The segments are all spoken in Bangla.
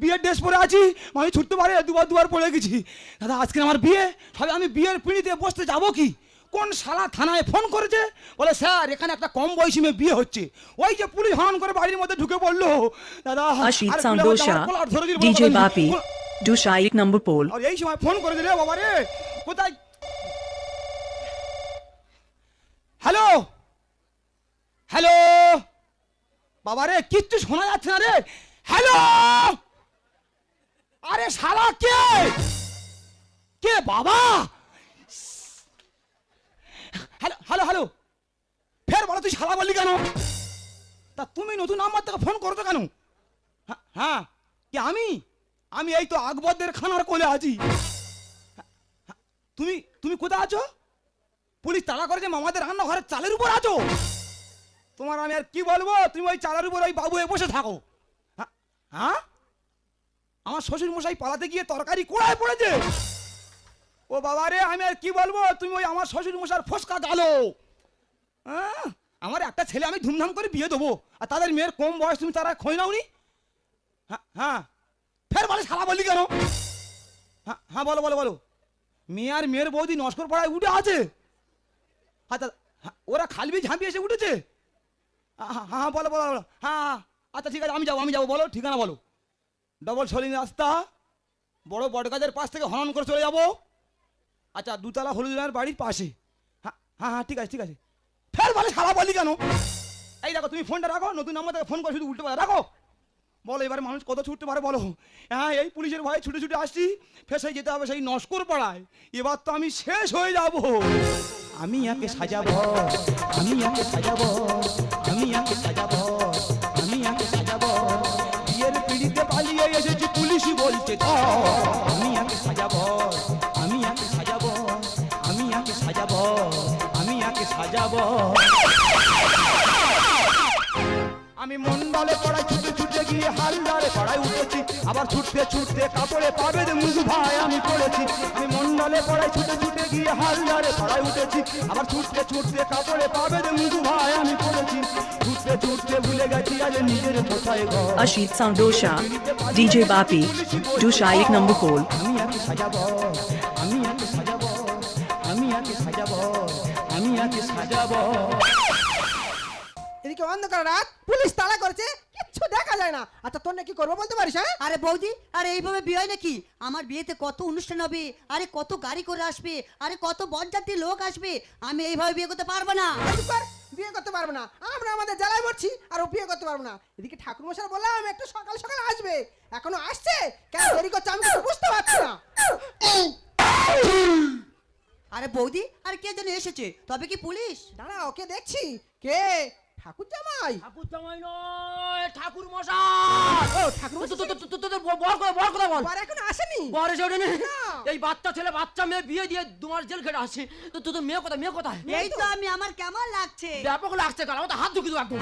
বিয়ের ড্রেস পরে আছি, আমি ছুটতে পারে দুবার পড়ে গেছি। দাদা আজকে আমার বিয়ে, সবাই আমি বিয়ের পিঁড়িতে বসতে যাবো কি? কোন শালা থানায় ফোন করেছে, বলে স্যার এখানে একটা কম বয়সী মেয়ে বিয়ে হচ্ছে। ওই যে পুলিশ হরণ করে বাড়ির মধ্যে ঢুকে পড়লো। দাদা Ashit Sandosha, DJ Bapi, Dusha 1 number pole. আর এই সময় ফোন করে দিলে বাবা রে, কোথায়? হ্যালো হ্যালো বাবা রে, কিচ্ছু শোনা যাচ্ছে না রে। হ্যালো, আরে শালা কে কে বাবা? হ্যালো হ্যালো হ্যালো, ফের বলো তুই শালা বললি কেন? তা তুমি নতুন নাম্বার থেকে ফোন করছো কেন? হ্যাঁ কি আমি এই তো আকবরদের খানার কোলে আছি। তুমি কোথায় আছো? পুলিশ তাড়া করেছে, মামাদের রান্নাঘরের চালের উপর আছো। তোমার আমি আর কি বলবো, তুমি ওই চালের উপর ওই বাবু বসে থাকো। হ্যাঁ, আমার শ্বশুর মশাই পালাতে গিয়ে তরকারি কোড়ায় পড়েছে। ও বাবা রে, আমি আর কি বলবো, তুমি ওই আমার শ্বশুর মশার ফসকা গালো। হ্যাঁ, আমার একটা ছেলে আমি ধুমধাম করে বিয়ে দেবো, আর তাদের মেয়ের কম বয়স, তুমি তারা খোঁজ নাওনি? হ্যাঁ ফের বলে শালা বললি কেন? হ্যাঁ বলো বলো বলো। মেয়ে আর মেয়ের বৌদি নস্কর পাড়ায় উঠে আছে। আচ্ছা ওরা খালবি ঝাঁপিয়ে এসে উঠেছে? হ্যাঁ বলো বলো বলো। হ্যাঁ আচ্ছা ঠিক আছে, আমি যাবো বলো ঠিকানা বলো। ডবল সলিং রাস্তা, বড় বটগাছের পাশ থেকে হনন করে চলে যাবো। আচ্ছা দুতলা হলুদের বাড়ির পাশে। হ্যাঁ ঠিক আছে ঠিক আছে। ফের বলে শালা বললি কেন? এই দেখো তুমি ফোনটা রাখো, নতুন নাম্বার থেকে ফোন করে শুধু উল্টে পারে রাখো। বলো এবার মানুষ কত ছুটতে পারে বলো? হ্যাঁ এই পুলিশের ভয়ে ছুটে ছুটে আসছি, ফেসে যেতে হবে সেই নস্কর পাড়ায়। এবার তো আমি শেষ হয়ে যাব। আমি একে সাজাবো, আমি একে সাজাবো, আমি একে সাজাবো, আমি একে সাজাবো। বিয়ের পিড়িতে পালিয়ে এসেছি পুলিশই বলছে তো। আমি একে সাজাবো, আমি একে সাজাবো, আমি একে সাজাবো, আমি একে সাজাবো। আমি মন্ডলে পড়ায় ছুটে ছুটে গিয়ে হালদারে পড়ায় উঠেছি, আবার ছুটতে ছুটতে কাপড়ে পাবে মুজু ভাই আমি পড়েছি। আমি মন্ডলে পড়ায় ছুটে ছুটে গিয়ে হালদারে পড়ায় উঠেছি, আবার ছুটতে ছুটতে কাপড়ে পাবে মুজু ভাই আমি পড়েছি। ছুটতে ছুটতে ভুলে গেছি আজ নিজের কোথায় ঘর। Ashit Sandosha, DJ Bapi, Dusha 1 number pole. আমি একে সাজাবো, আমি একে সাজাবো, আমি একে সাজাবো, আমি একে সাজাবো। এদিকে অন্ধকার রাত, পুলিশ তাড়া করছে, কিচ্ছু দেখা যায় না। আচ্ছা তোর কি করবো বলতে পারিস? হ্যাঁ আরে বৌদি, আরে এইভাবে বিয়ে হয় নাকি? আমার বিয়েতে কত অনুষ্ঠান হবে, আরে কত গাড়ি করে আসবে, আরে কত বরযাত্রী লোক আসবে। আমি এইভাবে বিয়ে করতে পারবো না। বিয়ে করতে পারবো না? আমরা আমাদের জ্বালায় মরছি আর ও বিয়ে করতে পারবো না। এদিকে ঠাকুর মশাই বললাম একটু সকাল সকাল আসবে, এখনো আসছে কেন? দেরি করছে আমি কিছু বুঝতে পারছি না। আরে বৌদি, আরে কে যেন এসেছে, তবে কি পুলিশ? দাঁড়া ওকে দেখছি। কে? ঠাকুর জামাই? ঠাকুর জামাই নয়, ঠাকুর মশাই। ও ঠাকুর তোদের বর কথা বল। বার এখনো আসেনি? বর এসে ওঠেনি? না। এই বাচ্চা ছেলে বাচ্চা মেয়ে বিয়ে দিয়ে 2 মাস জেল খেটে আসছে। তো তোদের মেয়ে কোথায়? এই তো আমি, আমার কেমন লাগছে? ব্যাপক লাগছে, কারণ আমার তো হাত ঢুকি দেবো একদম।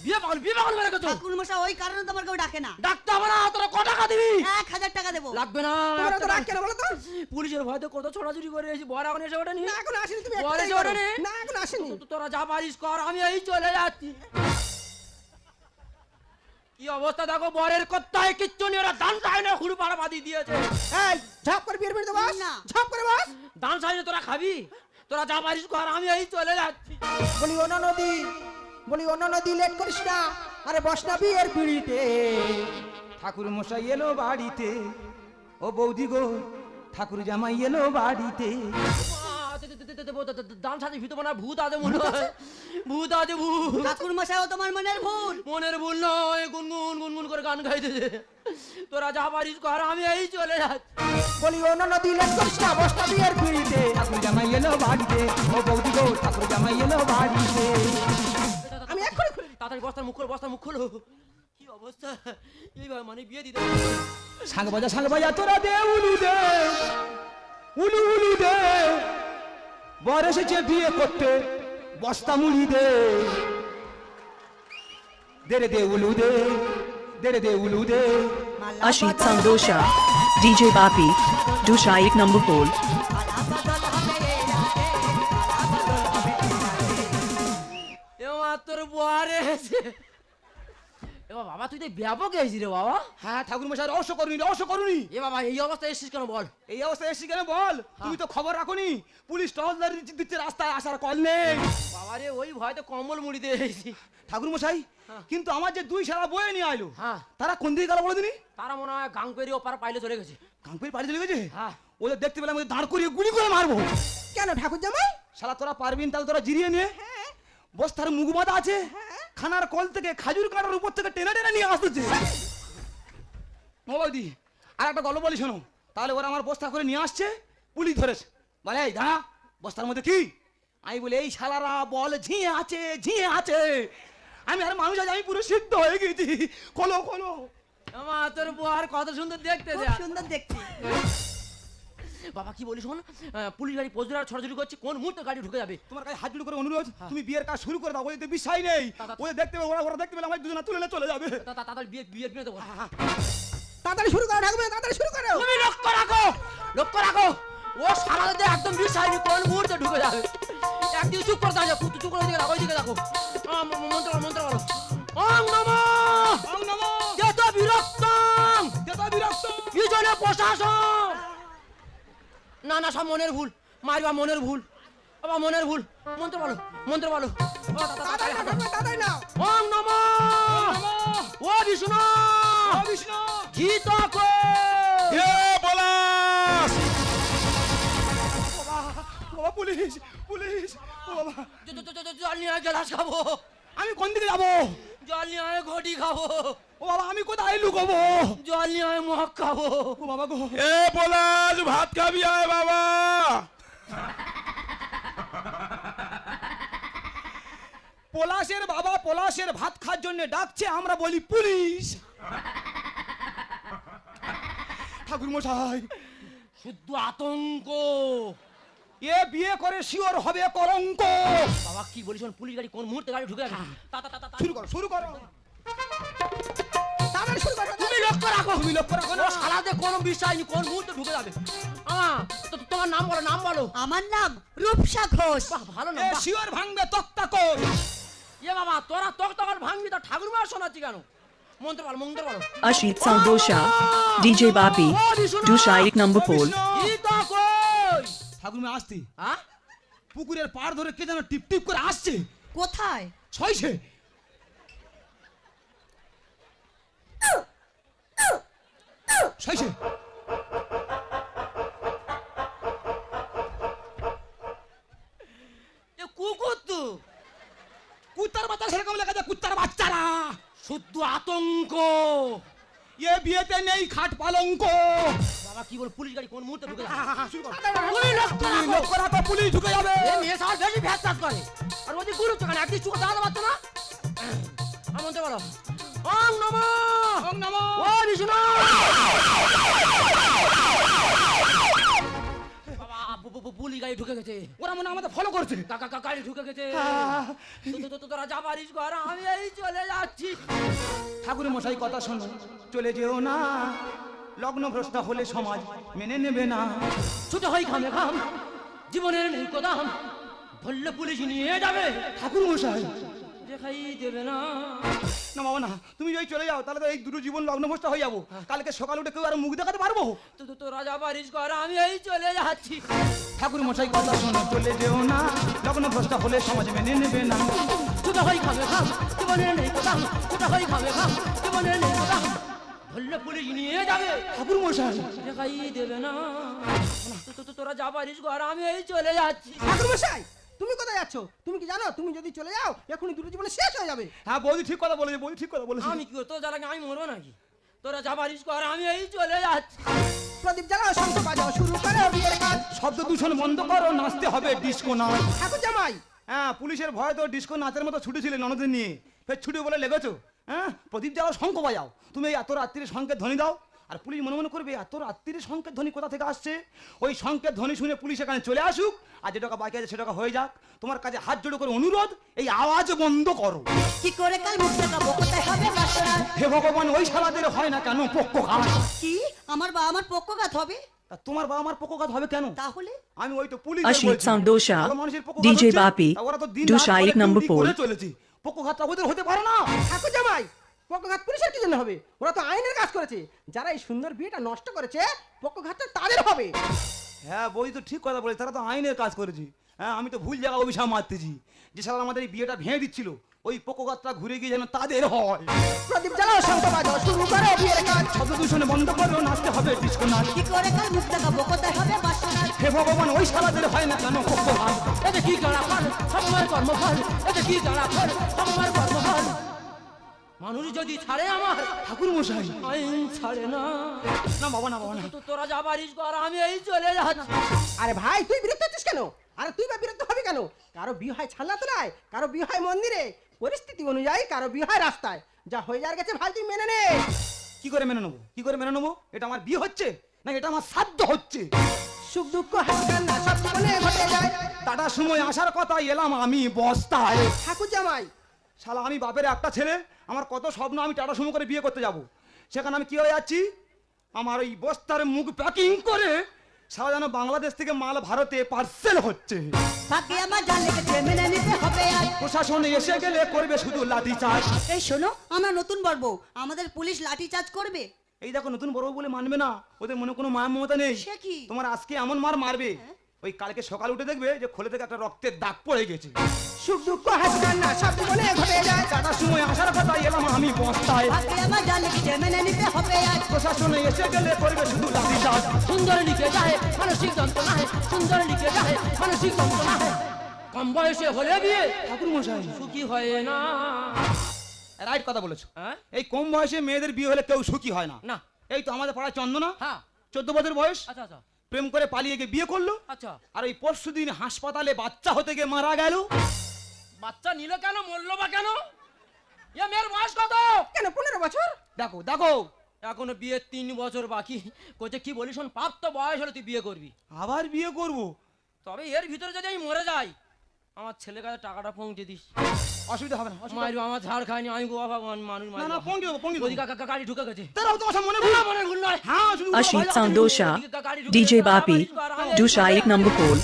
বিয়ে পাগল মেরে গেছো। ঠাকুর মশাই ওই কারণে তোমার কেউ ডাকে না। ডাকতে হবে না, তোরা কত টাকা দিবি? 1000 টাকা দেবো। লাগবে না। তোমরা তো রাগ কেন বলো তো? পুলিশের ভয়তে কত ছোড়াছুড়ি করে এসেছি, বর এখন এসে ওঠেনি। না এখনো আসেনি। তুমি বর এসে ওঠেনি? না এখনো আসেনি। তোরা যা পারিস কর, আমি এই চলে যাচ্ছি। কি অবস্থা দেখো, বরের কোথায় কিচ্ছু নেই, ওরা দান সাইনে হুড় পাড়া বাঁধি দিয়েছে। এই ঝাপ করে বিয়ের বাড়িতে বস না। ঝাপ করে বস। দান সাইনে তোরা খাবি, তোরা যা পারিস কর, আমি এই চলে যাচ্ছি। বলি অন্য নদী লেট করিস না। আরে বস না বিয়ের পিড়িতে। ঠাকুর মশাই এলো বাড়িতে, ও বৌদি গো ঠাকুর জামাই এলো বাড়িতে। দান সাথে ভিতর না ভূত আছে মনে হয়, ভূত আছে ভূত। ঠাকুর মশাই ও তোমার মনের ভুল। মনের ভুল নয়, গুনগুন করে গান গাইতেছে। তোরা যা পারিস কর, আমি এই চলে যাচ্ছি। বলি অন্য নদী লেট করিস না, বস না বিয়ের পিড়িতে। ঠাকুর জামাই এলো বাড়িতে, ও বৌদি গো ঠাকুর জামাই এলো বাড়িতে। আমি এক্ষুনি তাড়াতাড়ি বস্তার মুখ খোলো। কি অবস্থা, এইভাবে মানে বিয়ে দিতে। সাং বাজা তোরা দে উলু দে, উলু দে। বর এসেছে বিয়ে করতে, বস্তা মুড়ি দে। দে উলু দে, দে উলু দে। Ashit Sandosha, DJ Bapi, Dusha 1 number pole. তোর বর এসে, এবার বাবা তুই তো ব্যাপক গেছিস রে বাবা। হ্যাঁ ঠাকুর মশাই, রহস্য করুনি। এ বাবা এই অবস্থায় এসেছিস কেন বল? এই অবস্থায় এসেছি কেন বল? তুমি তো খবর রাখোনি, পুলিশ টহলদারি দিচ্ছে, রাস্তায় আসার কল নেই। বাবা রে ওই ভয়তে কম্বল মুড়ি দিয়ে এসেছি। ঠাকুর মশাই, কিন্তু আমার যে দুই শালা বয়ে নিয়ে আইলো, হ্যাঁ তারা কোন দিকে গেল বলে দিনি? তারা মনে হয় গাং পেরিয়ে ওপার পাইলে চলে গেছে। কাঙ্কুর বাড়ি চলে গেছে। হ্যাঁ ওদের দেখতে পেলাম, ওদের দাঁড় করিয়ে গুলি করে মারবো। কেন ঠাকুর জামাই? শালা তোরা পারবি না, তাহলে তোরা জিরিয়ে নিয়ে বস্তার মুখ বাঁধা আছে, খানার কল থেকে খাজুর কাটার উপর থেকে টেনে টেনে নিয়ে আসতেছে। মোবাইদি আর একটা গল্প বলি শোনো, তাহলে ওরা আমার বস্তা করে নিয়ে আসছে, পুলিশ ধরেছে। বলে এই দাঁড়া, বস্তার মধ্যে কি? আমি বলে এই শালারা বল ঝিঁয়ে আছে, ঝিঁয়ে আছে। আমি আর মানুষ আজ আমি পুরো সিদ্ধ হয়ে গেছি। খোলো খোলো। আমার তোর বুয়ার কত সুন্দর দেখতে খুব যা। সুন্দর দেখছি। বাবা কি বলি শোন, পুলিশ গাড়ি পোস্টার ছড়াছড়ি করছে, কোন মুহূর্তে গাড়ি ঢুকে যাবে। তোমার কাছে হাত জোড় করে অনুরোধ, তুমি বিয়ের কাজ শুরু করে দাও। ওদের তো বিশ্বাস নেই, ওদের দেখতে পেলে ওরা দেখতে পেলে আমার দুজনে তুলে নিয়ে চলে যাবে। তাড়াতাড়ি বিয়ে বিয়ে দেবো। তাড়াতাড়ি শুরু করো ঠাকুর, তাড়াতাড়ি শুরু করো। তুমি লক্ষ্য রাখো, লক্ষ্য রাখো। ও সারাতে একদম বিশ্বাস নেই, কোন মুহূর্তে ঢুকে যাবে। একদিন চুপ করে দাঁড়াও, চুপ করে দিকে রাখো, ওই দিকে রাখো। মন্ত্র মন্ত্র বলো। ওং নমঃ ওং নমঃ দেত বিরক্তং দেতা বিরক্ত। ইজনে প্রশাসন। না না সব মনের ভুল, মারবা মনের ভুল, বাবা মনের ভুল। মন্ত্র বলো, মন্ত্র বলো। তাড়াতাড়ি নাও ঠাকুর, তাড়াতাড়ি নাও। ওং নমঃ ও বিষ্ণু ও বিষ্ণু গীতা কো হে পলাশ। বাবা পুলিশ পুলিশ। ও বাবা, জল নিয়ে আয়, গেলাস খাবো। আমি কোন দিকে যাবো? জল নিয়ে আয়, ঘটি খাবো। ও বাবা, আমি কোথায় লুকোবো? জল নিয়ে আয়, মগ খাবো। ও বাবা গো, এ পলাশ, ভাত খাবি আয় বাবা। পলাশের বাবা পলাশের ভাত খাওয়ার জন্য ডাকছে, আমরা বলি পুলিশ। ঠাকুর মশাই, শুদ্ধ আতঙ্ক। এ বিয়ে করে শিওর হবে কলঙ্ক। বাবা কি বলিস, পুলিশ গাড়ি কোন মুহূর্তে গাড়ি ঢুকে যাবে। শুরু করো শুরু করো। তাড়াতাড়ি শুরু করো। তুমি লক্ষ্য রাখো, তুমি লক্ষ্য রাখো না। ও শালাতে কোনো বিশ্বাস নেই, কোন মুহূর্তে ঢুকে যাবে। তোমার নাম বলো, নাম বলো। আমার নাম রূপসা ঘোষ। বাহ ভালো নাম, এ বাহ। শিওর ভাঙবে তক্তা কোষ। এ বাবা তোরা তখন ভাঙবি, তো ঠাকুর মা শোনাচ্ছি কেন? মন্ত্র বলো, মন্ত্র বলো। Ashit Sandosha, DJ Bapi, Dusha 1 number pole. Gita কই? ঠাকুর মা আসতে হ্যাঁ পুকুরের পাড় ধরে কে যেন টিপ টিপ করে আসছে। কোথায়? ছয়ছে। ছয়ছে। এ কুকুর তো কুত্তার বাচ্চা সেরকম লেখা যায়, কুত্তার বাচ্চারা। শুদ্ধ আতঙ্ক। এ বিয়েতে নেই খাট পালঙ্ক। বাবা কি বল, পুলিশ গাড়ি কোন মুহূর্তে ঢুকে যাবে। শুরু করো। তুমি লক্ষ্য তুমি রাখো। লক্ষ্য রাখো, পুলিশ ঢুকে যাবে। এ মেয়ে সাল বেশি ভ্যাস করে, আর ওদের গুরুত্ব কেন? একদিন চুকে দাঁড়াতে পারতো না। মন্ত্র বলো। ওং নমঃ ওং নমঃ ও বিষ্ণু। বাবা পুলিশ গাড়ি ঢুকে গেছে। ওরা মনে হয় আমাদের ফলো করছে। গাড়ি ঢুকে গেছে। তোরা যা পারিস ঘর, আমি এই চলে যাচ্ছি। ঠাকুর মশাই কথা শোনো, চলে যেও না, লগ্ন ভ্রষ্ট হলে সমাজ মেনে নেবে না। ছুটে হই খামে খাম, জীবনের নেই কোদাম, ধরলে পুলিশ নিয়ে যাবে, ঠাকুর মশাই দেখাই দেবে না। না বাবা না, তুমি যদি চলে যাও তাহলে তো এই দুটো জীবন লগ্ন ভ্রষ্ট হয়ে যাবো। কালকে সকালে উঠে কেউ আর মুখ দেখাতে পারবো? তোরা যা পারিস ঘর, আমি এই চলে যাচ্ছি। ঠাকুর মশাই কথা শোনো, চলে যেও না, লগ্ন ভ্রষ্ট হলে সমাজ মেনে নেবে না। ছুটে হই খামে খাম, জীবনের নেই কোদাম, ছুটে হই খামে খাম, জীবনের নেই কোদাম, ধরলে পুলিশ নিয়ে যাবে, ঠাকুর মশাই দেখাই দেবে না। তোরা যা পারিস ঘর, আমি এই চলে যাচ্ছি। ঠাকুর মশাই, তুমি কোথায় যাচ্ছ? তুমি কি জানো তুমি যদি চলে যাও এখনই দুটো জীবনে শেষ হয়ে যাবে? হ্যাঁ বৌদি ঠিক কথা বলেছে, বৌদি ঠিক কথা বলেছে। আমি কি করতো জ্বালাকে, আমি মরবো নাকি? তোরা যা পারিস ঘর, আমি এই চলে যাচ্ছি। প্রদীপ জ্বালাও, শঙ্খ বাজাও, শুরু করো বিয়ের কাজ। শব্দ দূষণ বন্ধ করো, নাচতে হবে ডিস্কো নাচ। ঠাকুর জামাই, হ্যাঁ পুলিশের ভয় তো ডিস্কো নাচের মতো ছুটেছিলে ননদের নিয়ে, ফের ছুটে বলে লেগেছো। হ্যাঁ প্রদীপ জ্বালাও, শঙ্খ বাজাও, তুমি এই এত রাত্রির সংকেত ধ্বনি দাও। আর পুলিশ মনে মনে করবে এত রাত্রির সংকেত ধ্বনি কোথা থেকে আসছে। ওই সংকেত ধ্বনি শুনে পুলিশ এখানে চলে আসুক, আর যে টাকা বাকি আছে সেটা হয়ে যাক। তোমার কাছে হাত জোড়ো করে অনুরোধ, এই আওয়াজ বন্ধ করো। কি করে কাল মুখ দেখাবো, কোথায় হবে বাসরা? হে ভগবান, ওই শালাদের হয় না কেন পক্ষঘাত? কি আমার বাবা আমার পক্ষঘাত হবে? তা তোমার বাবা আমার পক্ষঘাত হবে কেন? তাহলে আমি ওই তো police Ashit Sandosha, DJ Bapi, Dusha 1 number pole. চলেছি, পক্ষঘাতটা ওদের হতে পারে না। ঠাকুর জামাই, পক্ষঘাত পুলিশের কি জন্য হবে? ওরা তো আইনের কাজ করেছে। যারা এই সুন্দর বিয়েটা নষ্ট করেছে, পক্ষঘাতটা তাদের হবে। হ্যাঁ বৌদি তো ঠিক কথা বলেছে, তারা তো আইনের কাজ করেছি। হ্যাঁ আমি তো ভুল জায়গা অভিশাপ মারতেছি, যে সারা আমাদের এই বিয়েটা ভেঙে দিচ্ছিল ওই পোকোগাতটা ঘুরে গিয়ে যেন তাদের হয়। প্রদীপ জ্বালাও, শঙ্খ বাজাও, শুরু করো বিয়ের কাজ। শব্দ দূষণে বন্ধ করো, নাচতে হবে ডিস্কো নাচ। কি করে কাল মুখ দেখাবো, কোথায় হবে বাসনার? হে ভগবান, ওই সারাদের হয় না কেন পোকোগাত? এতে কি করা ফল সময়ের কর্মফল, এতে কি করা ফল সময়ের কর্মফল। মানুষ যদি ছাড়ে আমার ঠাকুর মশাই, আইন ছাড়ে না। না বাবা, না বাবা না। তো তোরা যা পারিস কর, আমি এই চলে যাচ্ছি। আরে ভাই, তুই বিরক্ত হচ্ছিস কেন? আরে তুই বা বিরক্ত হবে কেন? কারো বিয়ে হয় ছালনাতলায়, কারো বিয়ে হয় মন্দিরে, পরিস্থিতি অনুযায়ী কারো বিয়ে হয় রাস্তায়। যা হয়ে যাওয়ার গেছে ভাই তুই মেনে নে। কি করে মেনে নেবো, কি করে মেনে নেবো? এটা আমার বিয়ে হচ্ছে না এটা আমার শ্রাদ্ধ হচ্ছে? সুখ দুঃখ হাসি কান্না সব জীবনে ঘটে যায়। টাটার সময় আসার কথা, এলাম আমি বস্তায়। ঠাকুর জামাই, শালা আমি বাপের একটা ছেলে, আমার কত স্বপ্ন, আমি টাটা সুমো করে বিয়ে করতে যাব। সেখানে আমি কি হয়ে যাচ্ছি, আমার ওই বস্তার মুখ প্যাকিং করে সারা যেন বাংলাদেশ থেকে মাল ভারতে পার্সেল হচ্ছে। ভাগ্যে আমার যা লেগেছে মেনে নিতে হবে আজ। প্রশাসন এসে গেলে করবে শুধু লাঠি চার্জ। এই শোনো, আমরা নতুন বর্ব, আমাদের পুলিশ লাঠি চার্জ করবে। এই দেখো নতুন বড় বলে মানবে না, ওদের মনে কোনো মায়া মমতা নেই। সে কি? তোমার আজকে এমন মার মারবে, ওই কালকে সকাল উঠে দেখবে যে খোলে থেকে একটা রক্তের দাগ পড়ে গেছে। সুখ দুঃখ হাসি কান্না সব জীবনে ঘটে যায়। টাটার সময় আসার কথা, এলাম আমি বস্তায়। ভাগ্যে আমার যা লেগেছে মেনে নিতে হবে আজ। প্রশাসন এসে গেলে করবে শুধু লাঠি চার্জ। সুন্দর লিখে যায় মানসিক যন্ত্রণায়, সুন্দর লিখে যায় মানসিক যন্ত্রণায়। কম বয়সে হলে বিয়ে ঠাকুর মশাই, সুখী হয় না। রাইট কথা বলেছো। হ্যাঁ? এই কম বয়সে মেয়েদের বিয়ে হলে কেউ সুখী হয় না। না। এই তো আমাদের পাড়ায় চন্দনা, হ্যাঁ। 14 বছর বয়স, আচ্ছা আচ্ছা প্রেম করে পালিয়ে গিয়ে বিয়ে করলো। আচ্ছা। আর ওই পরশুদিন হাসপাতালে বাচ্চা হতে গিয়ে মারা গেল। বাচ্চা নিল কেন, মরলো বা কেন? এ মেয়ের বয়স কত? কেন 15 বছর? দেখো দেখো, এখনো বিয়ে 3 বছর বাকি। কোচে কি বলিস, শোন, প্রাপ্ত বয়স হলে তুই বিয়ে করবি। আবার বিয়ে করব? তবে এর ভিতরে যদি আমি মরে যাই, আমার ছেলের কাছে টাকাটা পৌঁছে দিস। অসুবিধা হবে না, অসুবিধা মায়ের আমার ঝাড় খায়নি, আমি গোয়া ভগবান মানুষ না না, পৌঁছে দেবো, পৌঁছে ওদিকে দেবো। গাড়ি ঢুকে গেছে। তারাও তো আমার মনে ভুল। না, মনের ভুল নয়। হ্যাঁ শুধু Ashit Sandosha, DJ Bapi, Dusha 1 number pole.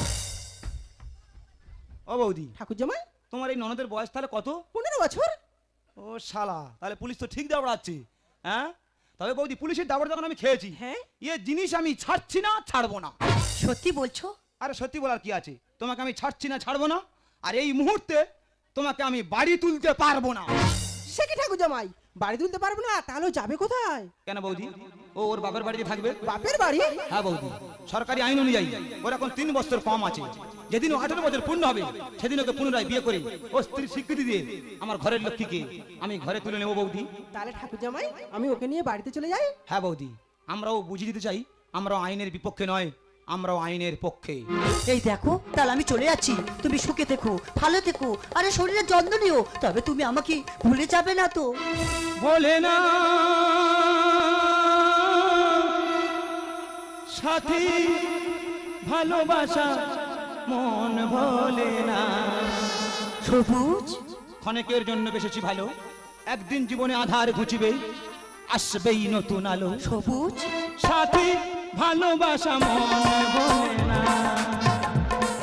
ও বৌদি, ঠাকুর জামাই, তোমার এই ননদের বয়স তাহলে কত? 15 বছর? ও শালা, তাহলে পুলিশ তো ঠিক দাবড়াচ্ছে। হ্যাঁ তবে বৌদি, পুলিশের দাবড় যখন আমি খেয়েছি, হ্যাঁ? ইয়ে জিনিস আমি ছাড়ছি না, ছাড়বো না। সত্যি বলছো? আরে সত্যি বলার কি আছে, তোমাকে আমি ছাড়ছি না, ছাড়বো না। আর এই মুহূর্তে তোমাকে আমি বাড়ি তুলতে পারবো না। সে কি ঠাকুর জামাই, বাড়ি তুলতে পারবো না? তাহলে ও যাবে কোথায়? কেন বৌদি, ও ওর বাপের বাড়িতে থাকবে। বাপের বাড়ি? হ্যাঁ বৌদি, সরকারি আইন অনুযায়ী ওর এখন 3 বছর কম আছে। যেদিন ও 18 বছর পূর্ণ হবে, সেদিন ওকে পুনরায় বিয়ে করে ও স্ত্রীর স্বীকৃতি দিয়ে আমার ঘরের লক্ষ্মীকে আমি ঘরে তুলে নেবো বৌদি। তাহলে ঠাকুর জামাই, আমি ওকে নিয়ে বাড়িতে চলে যাই? হ্যাঁ বৌদি, আমরাও বুঝিয়ে দিতে চাই, আমরাও আইনের বিপক্ষে নয়, আমরাও আইনের পক্ষে। এই দেখো, তাহলে আমি চলে যাচ্ছি। তুমি সুখে থেকো, ভালো থেকো, আরে শরীরের যত্ন নিও। তবে তুমি আমাকে ভুলে যাবে না তো? বলে না সাথী, ভালোবাসা মন বলে না। সবুজ, ক্ষণেকের জন্য বেসেছি ভালো, একদিন জীবনে আধার ঘুচিবে, আসবেই নতুন আলো। সবুজ, সাথী ভালোবাসা মন বলে না,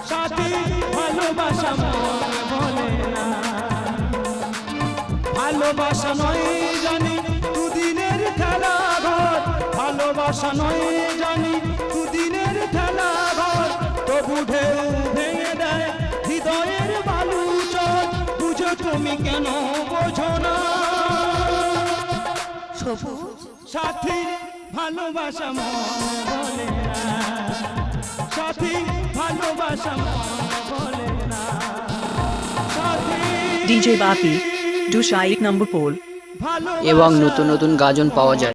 সাথী ভালোবাসা মন বলে না। ভালোবাসা নয় জানি দুদিনের খেলা ঘর, ভালোবাসা নয় জানি দুদিনের খেলা ঘর। তবু ঢেউ ভেঙে দেয় হৃদয়ের বালুচর, বুঝো তুমি কেন বোঝো না। সবুজ, সাথী ভালোবাসা মন বলে না, সাথী ভালোবাসা মন বলে না। সাথী DJ Bapi, Dusha 1 number pole. ভালো এবং নতুন নতুন গাজন পাওয়া যায়।